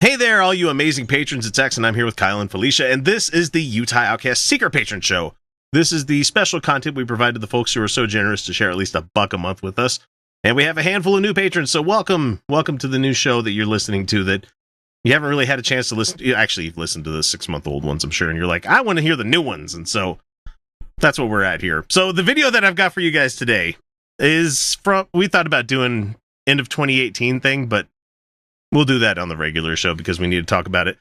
Hey there, all you amazing patrons. It's X, and I'm here with Kyle and Felicia, and this is the Utah Outcasts Secret Patron Show. This is the special content we provide to the folks who are so generous to share at least $1 a month with us. And we have a handful of new patrons, so welcome to the new show that you're listening to that you haven't really had a chance to listen to. Actually, you've listened to the 6-month-old ones, I'm sure, and you're like, I want to hear the new ones, and so that's what we're at here. So the video that I've got for you guys today is from, we thought about doing end of 2018 thing, but we'll do that on the regular show because we need to talk about it.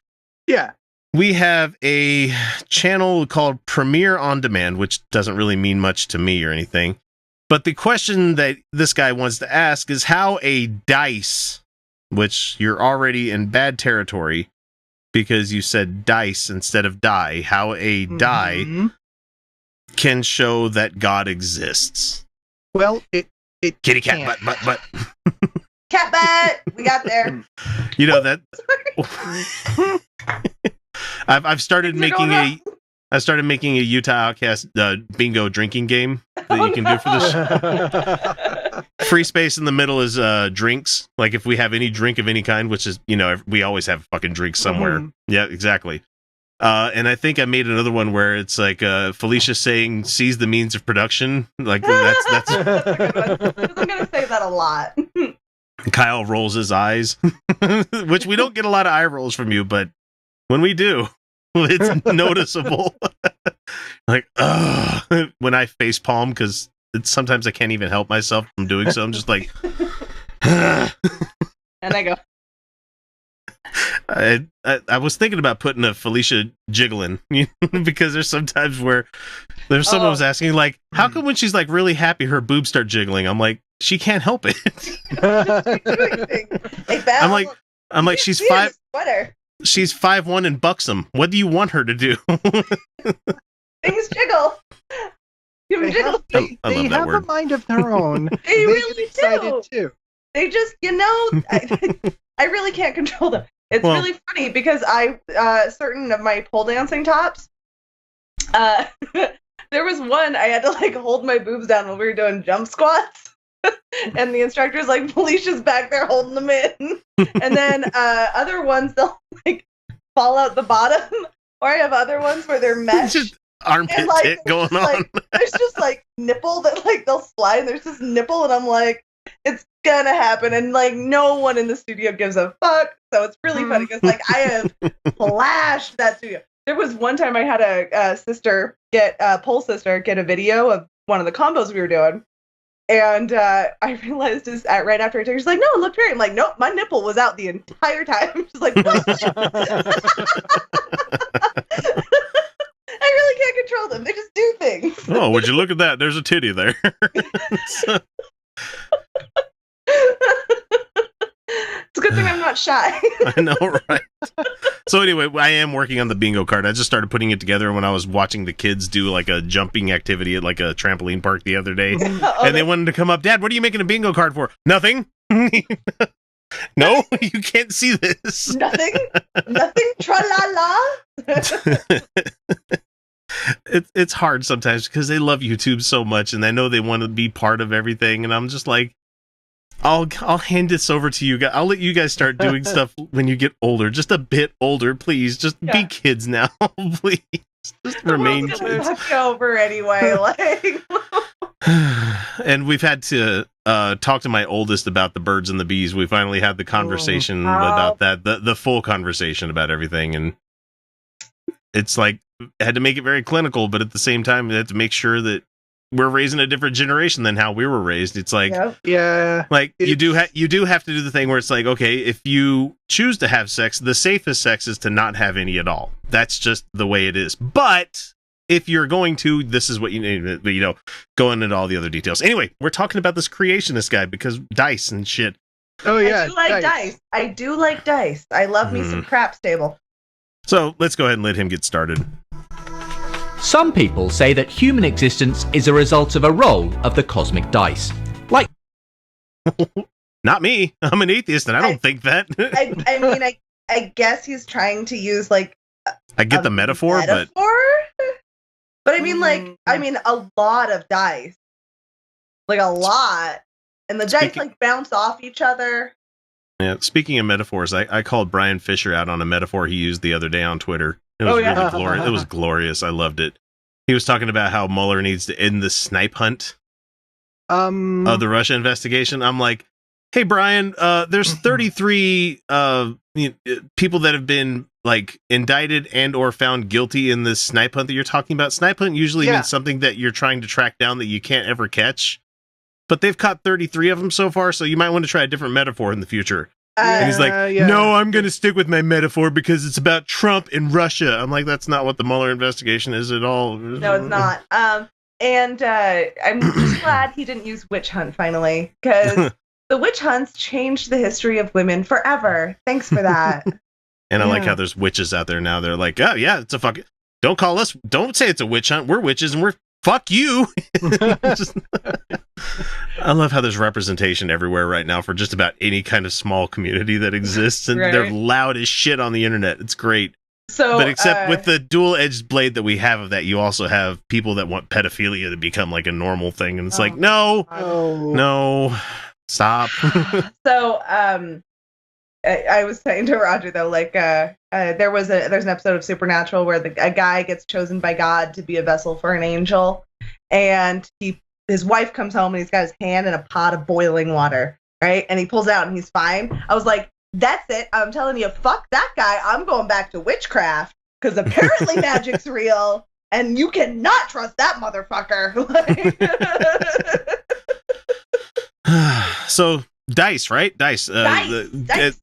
Yeah. We have a channel called Premiere On Demand, which doesn't really mean much to me or anything. But the question that this guy wants to ask is how a dice, which you're already in bad territory because you said dice instead of die, how a die can show that God exists. Well, it Kitty cat butt. Cat butt! We got there. You know that I've started making a Utah Outcast bingo drinking game that you can do for this. Free space in the middle is drinks. Like if we have any drink of any kind, which is, you know, we always have fucking drinks somewhere. Yeah, exactly. And I think I made another one where it's like Felicia saying "seize the means of production." Like that's I'm gonna say that a lot. Kyle rolls his eyes, which we don't get a lot of eye rolls from you, but when we do, it's noticeable. Like, when I face palm, because sometimes I can't even help myself from doing so. I'm just like, and I go. I was thinking about putting a Felicia jiggling because there's sometimes where there's someone was asking like, how come when she's like really happy her boobs start jiggling? I'm like, she can't help it. I'm like she's five. She's 5'1" and buxom. What do you want her to do? Things jiggle. They have a mind of their own. They really do. Too. They just, I really can't control them. It's really funny because certain of my pole dancing tops, there was one I had to like hold my boobs down when we were doing jump squats. And the instructor's like, Felicia's back there holding them in. And then other ones, they'll like fall out the bottom. Or I have other ones where they're mesh. Just armpit like, tit going on. Like, there's just like nipple that like they'll slide and there's this nipple and I'm like, it's gonna happen. And like no one in the studio gives a fuck. So it's really funny because like I have flashed that studio. There was one time I had a pole sister get a video of one of the combos we were doing. And I realized right after I took her, she's like, no, it looked great. I'm like, nope, my nipple was out the entire time. She's like, what? I really can't control them. They just do things. Oh, would you look at that? There's a titty there. It's a good thing I'm not shy. I know, right? So anyway, I am working on the bingo card. I just started putting it together when I was watching the kids do like a jumping activity at like a trampoline park the other day. And they wanted to come up, Dad, what are you making a bingo card for? Nothing. No, you can't see this. Nothing? Tra-la-la? It's hard sometimes because they love YouTube so much and I know they want to be part of everything. And I'm just like, I'll hand this over to you guys. I'll let you guys start doing stuff when you get older. Just a bit older, please. Just be kids now, please. Just remain kids. Fuck over anyway. Like. And we've had to talk to my oldest about the birds and the bees. We finally had the conversation about that, the full conversation about everything. And it's like, I had to make it very clinical, but at the same time, I had to make sure that we're raising a different generation than how we were raised. It's like, like you do have to do the thing where it's like, okay, if you choose to have sex, the safest sex is to not have any at all. That's just the way it is. But if you're going to, this is what you need, go into all the other details. Anyway, we're talking about this creationist guy because dice and shit. Oh yeah. I do like dice. I do like dice. I love me some craps table. So let's go ahead and let him get started. Some people say that human existence is a result of a roll of the cosmic dice. Like, not me. I'm an atheist, and I don't think that. I mean, I guess he's trying to use like. I get the metaphor, but I mean, a lot of dice, like a lot, and the dice like bounce off each other. Yeah. Speaking of metaphors, I called Brian Fisher out on a metaphor he used the other day on Twitter. It was really glorious. It was glorious. I loved it. He was talking about how Mueller needs to end the snipe hunt of the Russia investigation. I'm like, hey, Brian, there's 33 people that have been like indicted and or found guilty in this snipe hunt that you're talking about. Snipe hunt usually means something that you're trying to track down that you can't ever catch. But they've caught 33 of them so far, so you might want to try a different metaphor in the future. And he's like, no, I'm going to stick with my metaphor because it's about Trump and Russia. I'm like, that's not what the Mueller investigation is at all. No, it's not. And I'm just glad he didn't use witch hunt finally, because the witch hunts changed the history of women forever. Thanks for that. And I like how there's witches out there now. They're like, oh, yeah, it's a fucking... Don't call us... Don't say it's a witch hunt. We're witches and we're... Fuck you. I love how there's representation everywhere right now for just about any kind of small community that exists, and they're loud as shit on the internet. It's great. But except with the dual-edged blade that we have of that, you also have people that want pedophilia to become like a normal thing, and it's like, no, stop. So, I was saying to Roger though, like, there's an episode of Supernatural where a guy gets chosen by God to be a vessel for an angel, and his wife comes home and he's got his hand in a pot of boiling water, right? And he pulls it out and he's fine. I was like, that's it. I'm telling you, fuck that guy. I'm going back to witchcraft because apparently magic's real, and you cannot trust that motherfucker. So dice, right? Dice. Dice.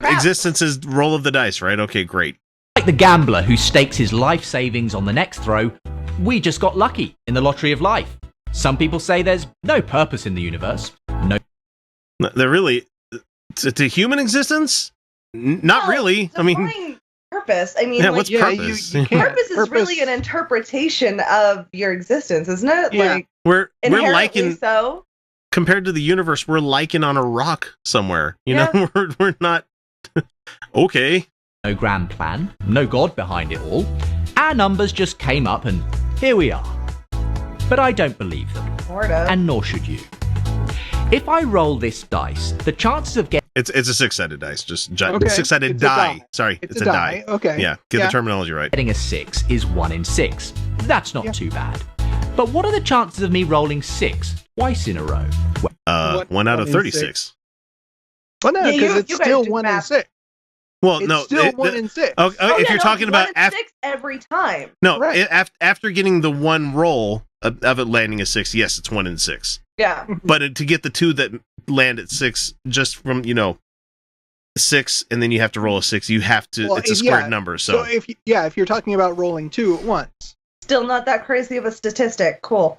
Existence is roll of the dice, right? Okay, great. Like the gambler who stakes his life savings on the next throw, we just got lucky in the lottery of life. Some people say there's no purpose in the universe. No. There really... To human existence? Not really. I mean... Purpose. I mean, what's purpose? Purpose is really an interpretation of your existence, isn't it? Yeah. Like, we're liking... so. Compared to the universe, we're liking on a rock somewhere. You know, we're not... Okay. No grand plan, no God behind it all. Our numbers just came up and here we are. But I don't believe them. And nor should you. If I roll this dice, the chances of getting... It's a six-sided dice. Just six-sided die. Sorry, it's a die. Okay. Yeah, get the terminology right. Getting a 6 is 1 in 6. That's not too bad. But what are the chances of me rolling 6 twice in a row? 1 out of 36. Well, no, because it's still 1 in 6. Well, it's no, still 1 in 6. If you're talking about 6 every time. No, after getting the one roll of it landing a 6, yes, it's 1 in 6. Yeah. But to get the 2 that land at 6, just from 6, and then you have to roll a 6, you have to. Well, it's a squared number. So if you're talking about rolling 2 at once, still not that crazy of a statistic. Cool.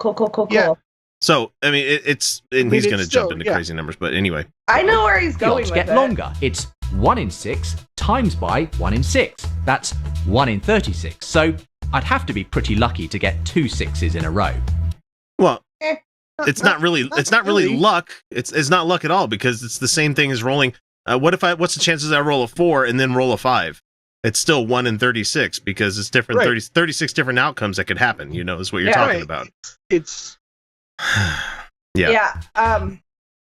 Yeah. So I mean, he's going to jump into crazy numbers, but anyway. I know where he's going with get longer. It's 1 in 6 times by 1 in 6. That's 1 in 36. So I'd have to be pretty lucky to get 2 6s in a row. Well, it's not really luck. It's not luck at all, because it's the same thing as rolling. What's the chances I roll a 4 and then roll a 5? It's still 1 in 36 because it's different. 36 different outcomes that could happen. Is what you're talking about. It's yeah.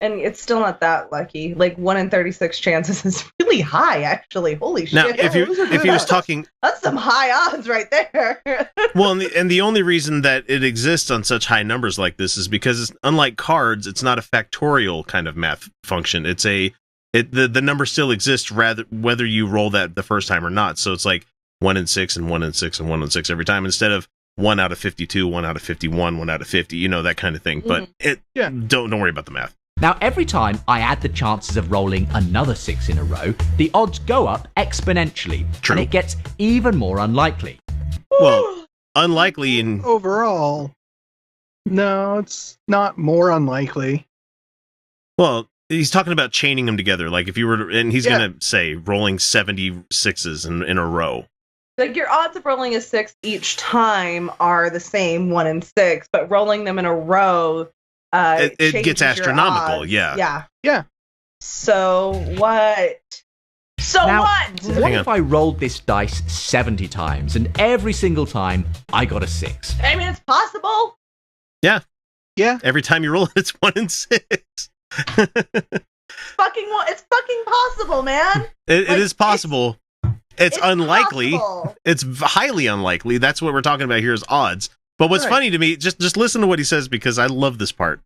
And it's still not that lucky. Like 1 in 36 chances is really high, actually. Holy shit! Now, if he was talking, that's some high odds right there. Well, and the only reason that it exists on such high numbers like this is because unlike cards, it's not a factorial kind of math function. The number still exists whether you roll that the first time or not. So it's like 1 in 6 and 1 in 6 and 1 in 6 every time, instead of 1 out of 52, 1 out of 51, 1 out of 50. That kind of thing. But don't worry about the math. Now, every time I add the chances of rolling another 6 in a row, the odds go up exponentially. True. And it gets even more unlikely. Well, unlikely in... Overall, no, it's not more unlikely. Well, he's talking about chaining them together. Like if you were... And he's going to say rolling 76s in a row. Like your odds of rolling a 6 each time are the same, 1 in 6, but rolling them in a row... it gets astronomical, yeah. So what? What if I rolled this dice 70 times and every single time I got a 6? I mean, it's possible. Yeah. Every time you roll it, it's 1 in 6. It's fucking possible, man. It is possible. It's unlikely. Possible. It's highly unlikely. That's what we're talking about here is odds. But what's funny to me, just listen to what he says because I love this part.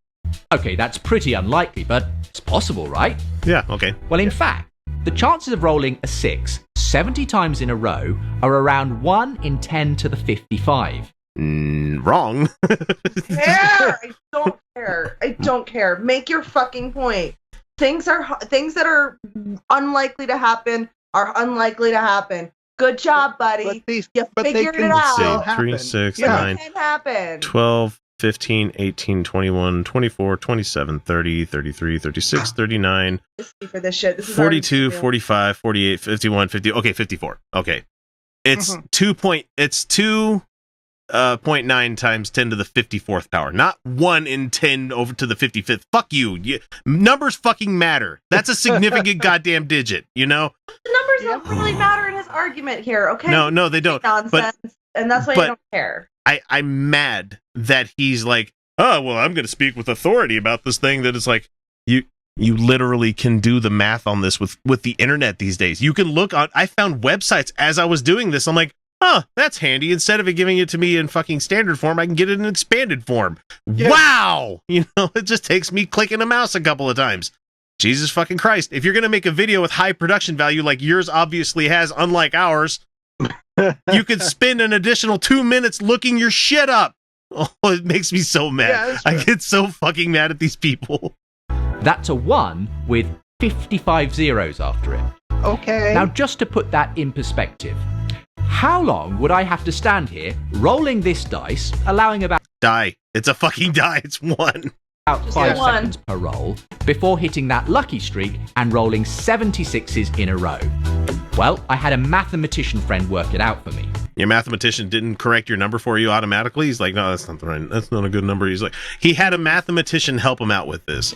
Okay, that's pretty unlikely, but it's possible, right? Yeah, okay. Well, in fact, the chances of rolling a 6 70 times in a row are around 1 in 10 to the 55. Wrong. I don't care. Make your fucking point. Things that are unlikely to happen are unlikely to happen. Good job, buddy. You figured it out. 3, 6, 9, 12, 15, 18, 21, 24, 27, 30, 33, 36, 39, for this shit. This is 42, 45, 48, 51, 50. Okay, 54. Okay. It's 2.9 times 10 to the 54th power, not 1 in 10 over to the 55th. Fuck you. Numbers fucking matter. That's a significant goddamn digit, you know? The numbers don't really matter in his argument here, okay? No, they don't. Nonsense, and that's why I don't care. I'm mad that he's like, oh, well, I'm going to speak with authority about this thing that is like, you literally can do the math on this with the internet these days. You can look on, I found websites as I was doing this. I'm like, oh, that's handy. Instead of it giving it to me in fucking standard form, I can get it in expanded form. Yeah. Wow! You know, it just takes me clicking a mouse a couple of times. Jesus fucking Christ. If you're going to make a video with high production value like yours obviously has, unlike ours, you could spend an additional 2 minutes looking your shit up. Oh, it makes me so mad. Yeah, I get so fucking mad at these people. That's a 1 with 55 zeros after it. Okay. Now, just to put that in perspective, how long would I have to stand here rolling this dice, allowing about... Die. It's a fucking die. It's 1. About 5 seconds per roll, before hitting that lucky streak and rolling 76s in a row? Well, I had a mathematician friend work it out for me. Your mathematician didn't correct your number for you automatically? He's like, no, that's not right. That's not a good number. He's like, he had a mathematician help him out with this.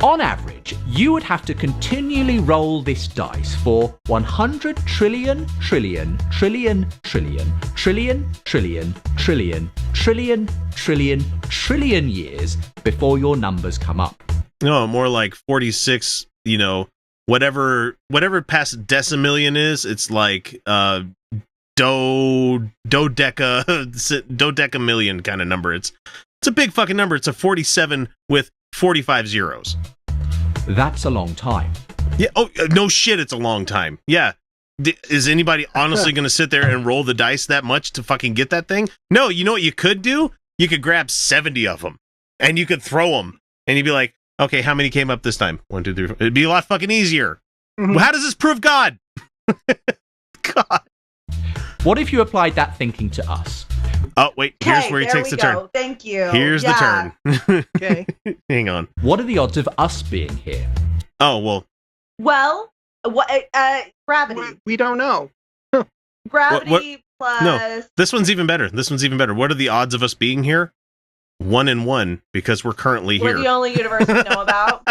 On average, you would have to continually roll this dice for 100 trillion, trillion, trillion, trillion, trillion, trillion, trillion, trillion, trillion, trillion years before your numbers come up. No, more like 46, you know, whatever past decimillion is, it's like dodecamillion kind of number. It's a big fucking number. It's a 47 with 45 zeros. That's a long time. Yeah. Oh, no shit. It's a long time. Yeah. Is anybody honestly going to sit there and roll the dice that much to fucking get that thing? No. You know what you could do? You could grab 70 of them and you could throw them and you'd be like, okay, how many came up this time? 1, 2, 3, 4. It'd be a lot fucking easier. Well, how does this prove God? God. What if you applied that thinking to us? Oh, wait. Here's where he takes the turn. Thank you. Here's the turn. Okay. Hang on. What are the odds of us being here? Oh, well. Well, gravity. We don't know. Gravity plus... No, this one's even better. What are the odds of us being here? 1 in 1, because we're currently here. We're the only universe we know about.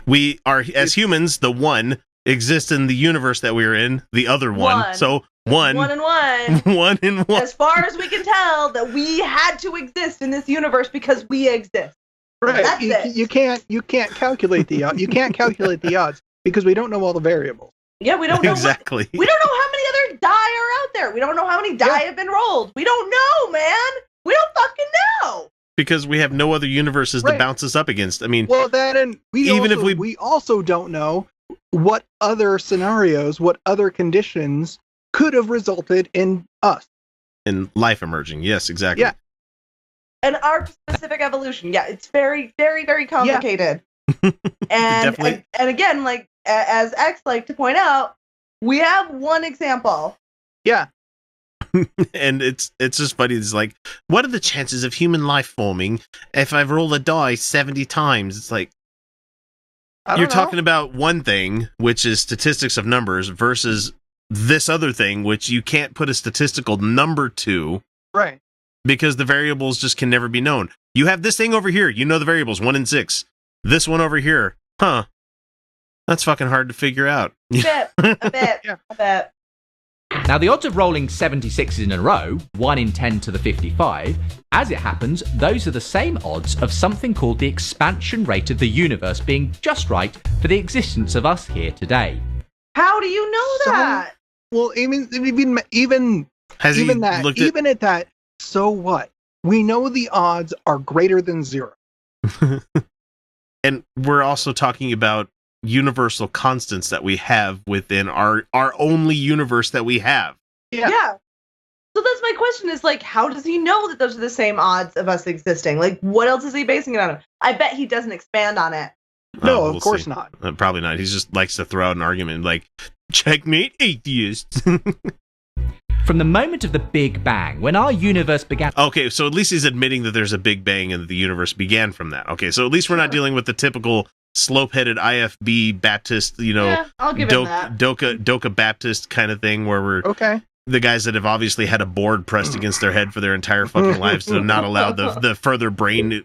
We are, as humans, the 1 exists in the universe that we're in, the other 1. So 1 in 1. 1 in 1. As far as we can tell, that we had to exist in this universe because we exist. Right. That's it. You can't calculate the odds. You can't calculate the odds because we don't know all the variables. Yeah, we don't know exactly. We don't know how many other die are out there. We don't know how many die have been rolled. We don't know, man. We don't fucking know. Because we have no other universes to bounce us up against. I mean, well, we also don't know what other scenarios, what other conditions could have resulted in us. In life emerging. Yes, exactly. Yeah. And our specific evolution. Yeah, it's very, very, very complicated. Yeah. and again, like, as X like to point out, we have one example. Yeah. And it's just funny. It's like, what are the chances of human life forming if I roll a die 70 times? It's like, you're talking about one thing, which is statistics of numbers, versus this other thing, which you can't put a statistical number to. Right. Because the variables just can never be known. You have this thing over here. You know the variables, 1 in 6. This one over here. Huh. That's fucking hard to figure out. A bit. Yeah. A bit. Now, the odds of rolling 76s in a row, 1 in 10 to the 55, as it happens, those are the same odds of something called the expansion rate of the universe being just right for the existence of us here today. How do you know that? Well, even at that, so what? We know the odds are greater than 0. And we're also talking about universal constants that we have within our only universe that we have. Yeah. So that's my question is, like, how does he know that those are the same odds of us existing? Like, what else is he basing it on? I bet he doesn't expand on it. No, of course not. Probably not. He just likes to throw out an argument like, checkmate, atheists. From the moment of the Big Bang, when our universe began... Okay, so at least he's admitting that there's a Big Bang and that the universe began from that. Okay, so at least we're not dealing with the typical slope-headed IFB Baptist, I'll give him that. Doka Baptist kind of thing where we're the guys that have obviously had a board pressed against their head for their entire fucking lives to not allow the further brain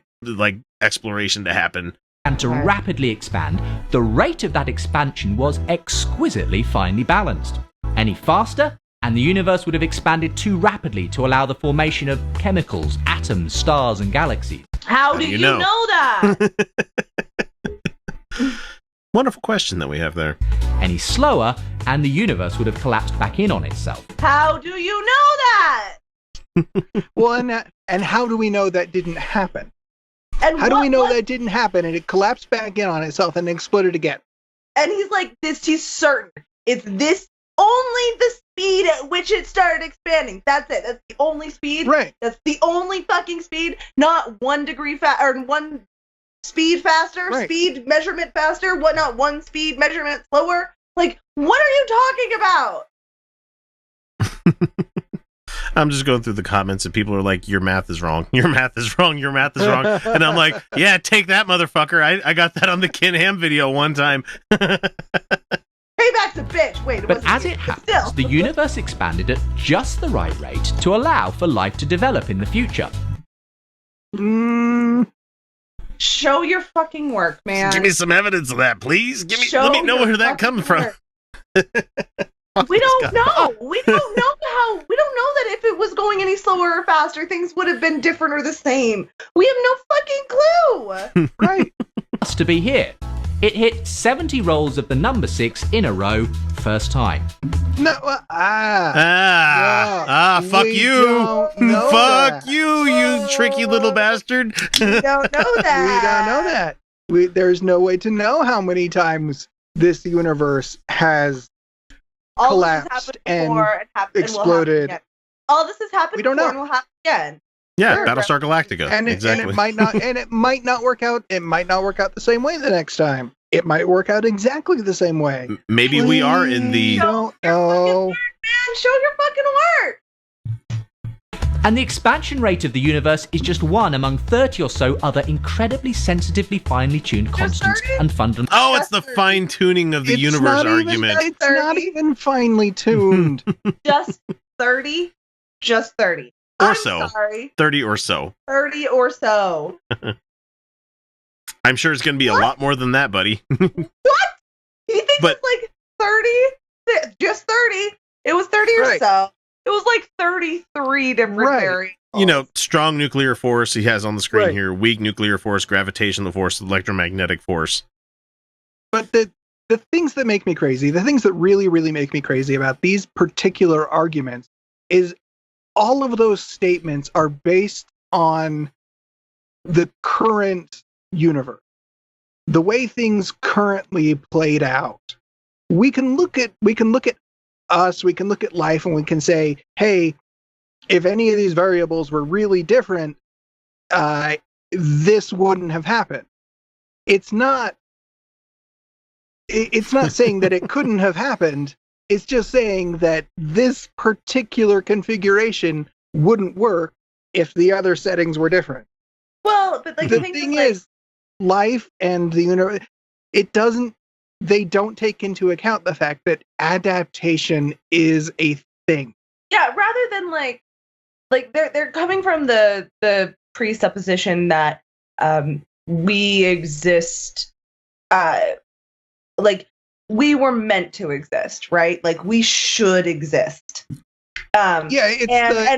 exploration to happen. And to rapidly expand, the rate of that expansion was exquisitely finely balanced. Any faster, and the universe would have expanded too rapidly to allow the formation of chemicals, atoms, stars, and galaxies. How do you know that? Wonderful question that we have there. Any slower, and the universe would have collapsed back in on itself. How do you know that? Well, and how do we know that didn't happen? And how do we know that didn't happen and it collapsed back in on itself and exploded again? And he's like, he's certain. It's this only the speed at which it started expanding. That's it. That's the only speed. Right. That's the only fucking speed. Not 1 degree or 1 speed faster, speed measurement faster. What? Not 1 speed measurement slower. Like, what are you talking about? I'm just going through the comments and people are like, your math is wrong. Your math is wrong. Your math is wrong. And I'm like, yeah, take that, motherfucker. I got that on the Ken Ham video one time. Payback's a bitch. Wait, but as it happens, the universe expanded at just the right rate to allow for life to develop in the future. Show your fucking work, man. Give me some evidence of that, please. Let me know where that comes from. We don't know. We don't know that if it was going any slower or faster, things would have been different or the same. We have no fucking clue. Right. To be here. It hit 70 rolls of the number 6 in a row, first time. No, fuck you. Fuck you, you tricky little bastard. We don't know that. There's no way to know how many times this universe has collapsed and exploded. All this has happened before and will happen again. Yeah, sure, Battlestar Galactica. Exactly. And it might not work out. It might not work out the same way the next time. It might work out exactly the same way. Maybe we are in the. Don't know. Show your fucking work. And the expansion rate of the universe is just one among 30 or so other incredibly sensitively finely tuned constants and fundamental. Oh, it's the fine tuning of the universe argument. It's not even finely tuned. Just 30. Just 30. Or I'm so. Sorry. 30 or so. 30 or so. I'm sure it's going to be a lot more than that, buddy. What? You think it's like 30? Just 30. It was 30 or so. It was like 33 different variables. Strong nuclear force he has on the screen here. Weak nuclear force, gravitational force, electromagnetic force. But the things that make me crazy, the things that really, really make me crazy about these particular arguments is all of those statements are based on the current universe. The way things currently played out. We can look at us, we can look at life, and we can say, hey, if any of these variables were really different, this wouldn't have happened. It's not saying that it couldn't have happened. It's just saying that this particular configuration wouldn't work if the other settings were different. Well, but the thing is, life and the universe, they don't take into account the fact that adaptation is a thing. Yeah, rather than like they're coming from the presupposition that we exist, like we were meant to exist, right? Like we should exist. And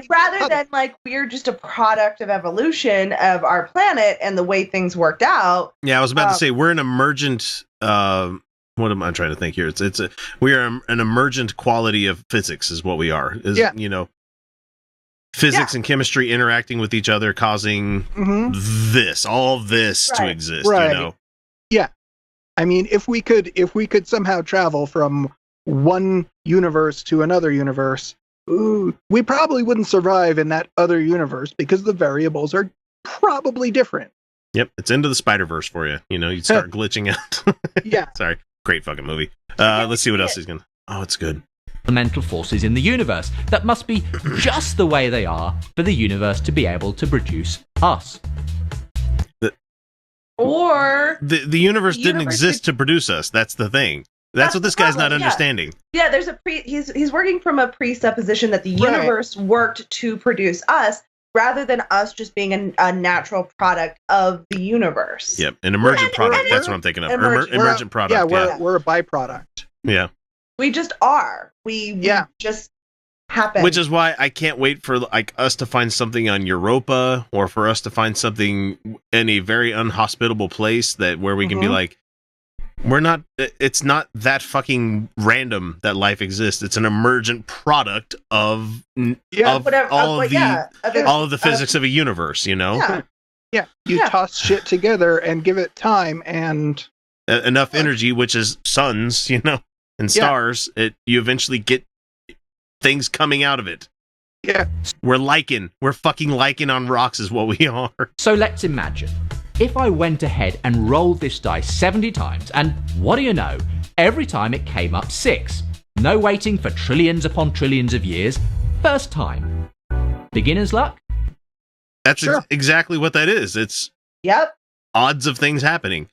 rather than like we're just a product of evolution of our planet and the way things worked out. Yeah, I was about to say we're an emergent. What am I trying to think here? We are an emergent quality of physics, is what we are. Physics and chemistry interacting with each other, causing all this to exist. Right. Yeah, I mean, if we could somehow travel from one universe to another universe. We probably wouldn't survive in that other universe because the variables are probably different. Yep, it's Into the Spider-Verse for you. You'd start glitching out. Yeah. Sorry. Great fucking movie. Let's see what else he's going to... Oh, it's good. Elemental forces in the universe that must be just the way they are for the universe to be able to produce us. The universe didn't exist to produce us. That's the thing. That's what this guy's not understanding. Yeah, there's he's working from a presupposition that the universe worked to produce us rather than us just being a natural product of the universe. Yep, an emergent product. That's what I'm thinking of. Emergent product. Yeah, we're a byproduct. Yeah. We just are. We just happen. Which is why I can't wait for like us to find something on Europa or for us to find something in a very unhospitable place where we can be like, it's not that fucking random that life exists. It's an emergent product of all of the physics of a universe, Yeah. You toss shit together and give it time and enough energy, which is suns, and stars, you eventually get things coming out of it. Yeah. We're fucking lichen on rocks is what we are. So let's imagine if I went ahead and rolled this dice 70 times, and what do you know? Every time it came up 6. No waiting for trillions upon trillions of years. First time. Beginner's luck? That's exactly what that is. It's odds of things happening.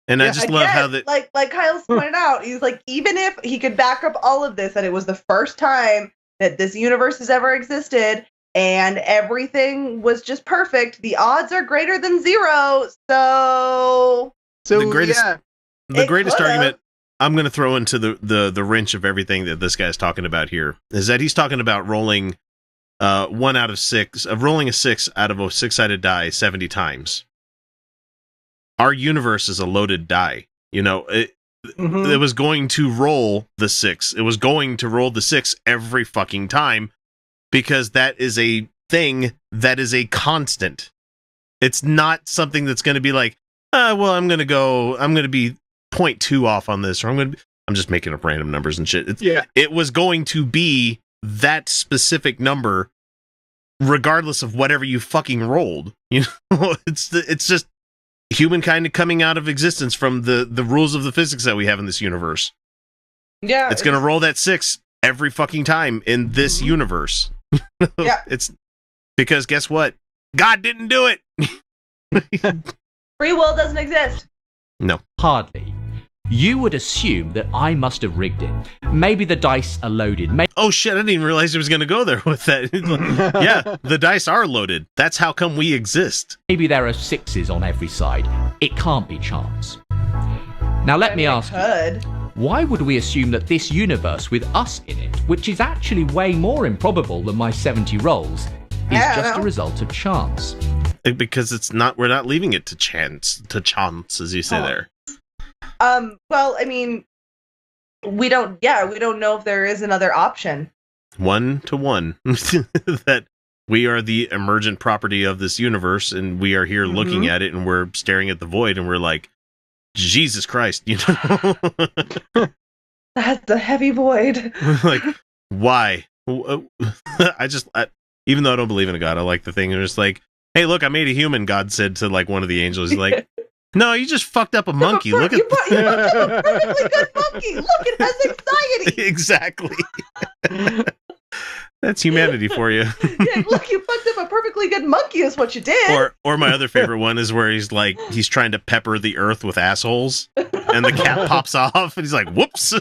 And I just love how that... Like Kyle's pointed out, he's like, even if he could back up all of this, and it was the first time that this universe has ever existed, and everything was just perfect, the odds are greater than 0. So the greatest argument I'm going to throw into the wrench of everything that this guy's talking about here is that he's talking about rolling 1 out of 6, of rolling a 6 out of a 6-sided die 70 times. Our universe is a loaded die. It was going to roll the 6. It was going to roll the 6 every fucking time. Because that is a thing that is a constant. It's not something that's going to be like, I'm going to be 0.2 off on this, or I'm just making up random numbers and shit. It was going to be that specific number, regardless of whatever you fucking rolled. It's just humankind coming out of existence from the rules of the physics that we have in this universe. Yeah, it's going to roll that 6 every fucking time in this universe. It's because guess what? God didn't do it. Free will doesn't exist. No. Hardly. You would assume that I must have rigged it. Maybe the dice are loaded. Oh shit, I didn't even realize he was going to go there with that. Yeah, the dice are loaded. That's how come we exist. Maybe there are 6s on every side. It can't be chance. Now let me ask you. Why would we assume that this universe with us in it, which is actually way more improbable than my 70 rolls, is just a result of chance? Because we're not leaving it to chance, as you say there. Well, I mean, we don't know if there is another option. 1 to 1. That we are the emergent property of this universe, and we are here looking at it, and we're staring at the void, and we're like, Jesus Christ, That's a heavy void. Like, why? Even though I don't believe in a God, I like the thing. It's just like, hey, look, I made a human. God said to like one of the angels, he's like, no, you just fucked up a monkey. Look at you fucked up a perfectly good monkey. Look, it has anxiety. Exactly. That's humanity for you. Yeah, look, you fucked up a perfectly good monkey is what you did. Or my other favorite one is where he's trying to pepper the earth with assholes, and the cap pops off, and he's like, whoops.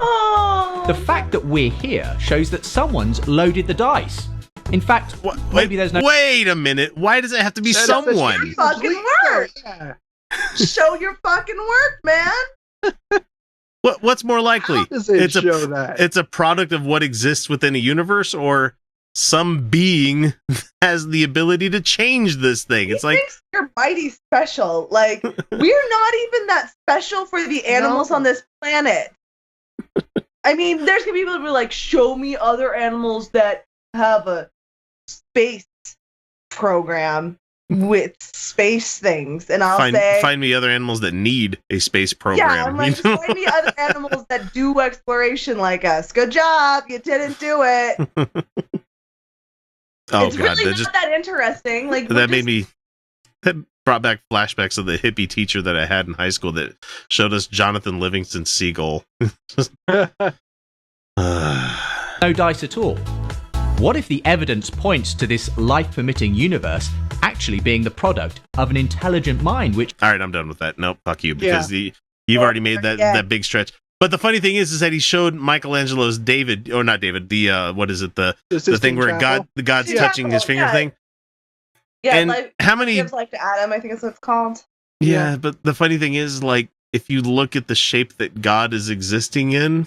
Oh. The fact that we're here shows that someone's loaded the dice. In fact, maybe there's no... Wait a minute. Why does it have to be someone? Fucking work. Yeah. show your fucking work, man. What's more likely? How does it show that? It's a product of what exists within a universe, or some being has the ability to change this thing. It's like, you're mighty special. Like, we're not even that special for the animals on this planet. I mean, there's gonna be people who are like, show me other animals that have a space program with space things, and I'll find me other animals that need a space program. Yeah, I'm like, find me other animals that do exploration like us. Good job, you didn't do it. It's really not that interesting. Like, that brought back flashbacks of the hippie teacher that I had in high school that showed us Jonathan Livingston Seagull. No dice at all. What if the evidence points to this life-permitting universe actually being the product of an intelligent mind, which... All right, I'm done with that. Nope, fuck you, because you've already made that big stretch. But the funny thing is that he showed Michelangelo's David, or not David, the, what is it, the thing where God's touching his finger thing? Yeah, and like, how many... gives life to Adam, I think is what it's called. Yeah, but the funny thing is, like, if you look at the shape that God is existing in...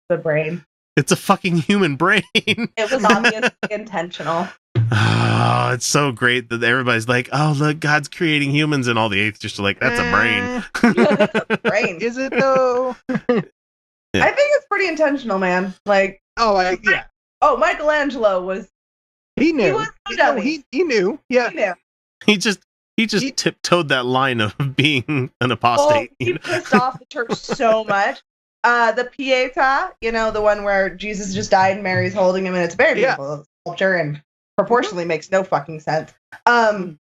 The brain. It's a fucking human brain. It was obviously intentional. Oh, it's so great that everybody's like, oh, look, God's creating humans, and all the atheists are like, that's a brain. That's a brain. Is it, though? Yeah. I think it's pretty intentional, man. Like, Michelangelo was... He knew. He knew. Yeah. He knew. He just tiptoed that line of being an apostate. He pissed off the church so much. The Pieta, the one where Jesus just died and Mary's holding him, and it's very beautiful sculpture and proportionally makes no fucking sense. But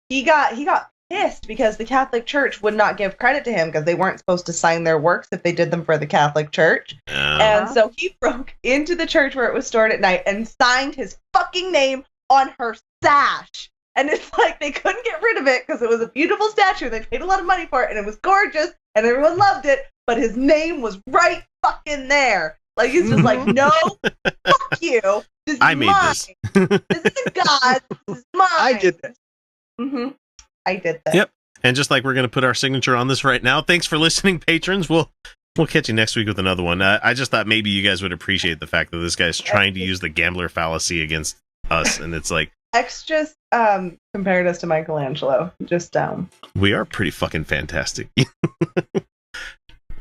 he got pissed because the Catholic Church would not give credit to him because they weren't supposed to sign their works if they did them for the Catholic Church. And so he broke into the church where it was stored at night and signed his fucking name on her sash. And it's like they couldn't get rid of it because it was a beautiful statue. They paid a lot of money for it, and it was gorgeous, and everyone loved it, but his name was right fucking there. Like, he's just like, no, fuck you. This is mine. This isn't God. This is mine. I did this. Mm-hmm. I did this. Yep. And just like we're going to put our signature on this right now, thanks for listening, patrons. We'll catch you next week with another one. I just thought maybe you guys would appreciate the fact that this guy's trying to use the gambler fallacy against us, and it's like... X just compared us to Michelangelo. Just we are pretty fucking fantastic. And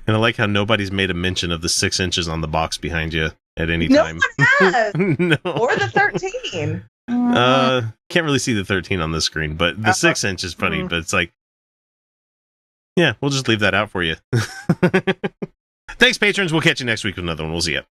I like how nobody's made a mention of the 6 inches on the box behind you at any time. No one has. No. Or the 13. Can't really see the 13 on the screen, but the 6 inch is funny. But it's like, yeah, we'll just leave that out for you. Thanks, patrons. We'll catch you next week with another one. We'll see ya.